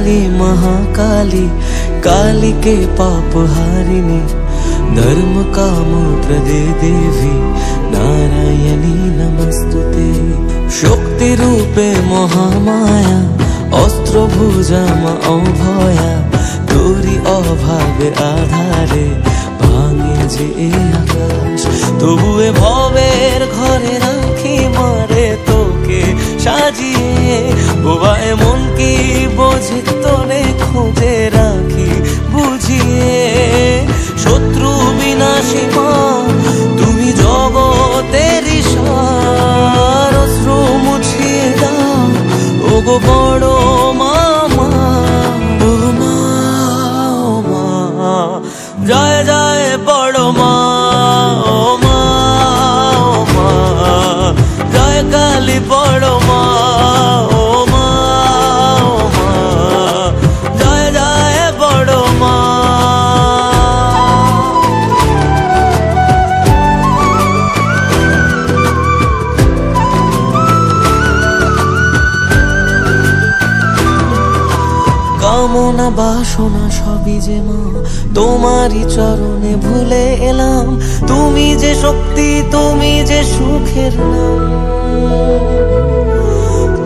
काली महाकाली, काली के पाप हारिणी, धर्म काम प्रदे देवी नारायणी नमस्तुते। शक्ति रूपे महामाया, अस्त्र भुजा मा अभया, तोरी अभावे आधारे भांगे जे आकाश। तबुए भवेर घरे राखी मारे तोके साजिए, बोबाए मन की बोझे तोरे खोजे राखी बुझिए। शत्रु विनाशी मा तुमी जगतेरी सार, अश्रु मुछिए दाओ ओगो बड़ो मामा। ओ मा जय जय बड़ो मा, ओ मा जय काली बड़ो मा, ओ मा जय जय बड़ो मा। कामना बासना सबी जे मा तोमारी चरणे भूले एलाम। तुमी जे शक्ति, तुमी जे सुखेर नाम।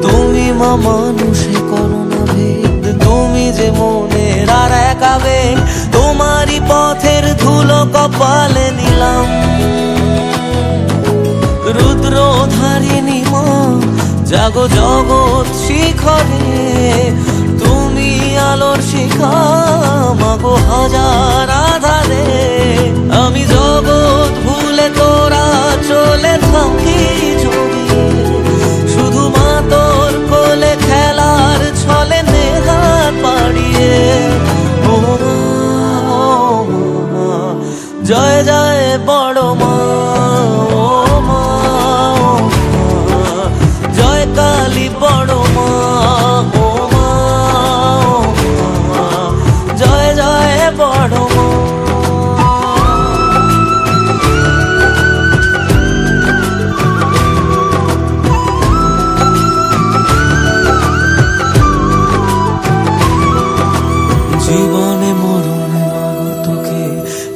तुमी मा मानुषे करो ना भेद, तुमी जे मनेर आर एक आवेग। तोमारी पथेर धूलो कपाले निलाम। रुद्रधारिणी मा जागो जगत शिखरे, तुमी आलोर शिखा मागो हाजार आधारे। आमी जगत भूले तोरा चले थाकी जड़िए, शुधु मा तोर कोले खेलार छले नेहात पाड़िए। ओ मा जय जय बड़ो मा, ओ मा जय काली बड़ो मा, ओ मा जय जय बड़ो मा। জীবনে মরণে মাগো তোকে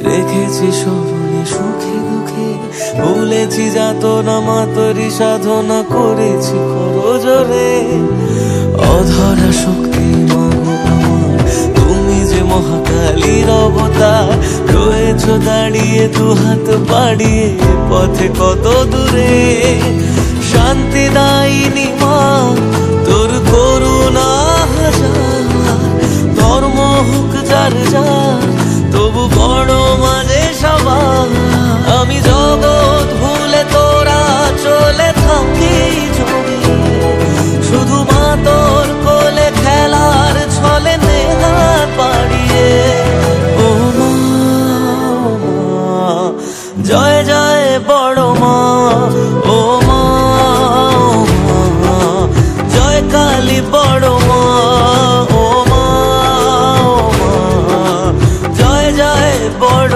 রেখেছি স্মরণে, সুখে দুঃখে ভুলেছি যাতনা মা তোরি সাধনা করেছি করজোরে। অধরা শক্তি মাগো আমার, তুমি যে মহাকালীর অবতার। রয়েছো দাঁড়িয়ে দুহাত বাড়িয়ে পথে কত দূরে। শান্তি দায়িনী মা তোর করুণা হাজার, ধর্ম হোক যার যার তবু বড় মাঝে সবার। আমি জগৎ ভুলে তোরা চলে থাকি জড়িয়ে, শুধু মা তোর কোলে খেলার ছলে নেহাত পাড়িয়ে। ও মা জয় জয় বড় মা, ও মা জয় কালী বড় মা, ও মা জয় জয় বড়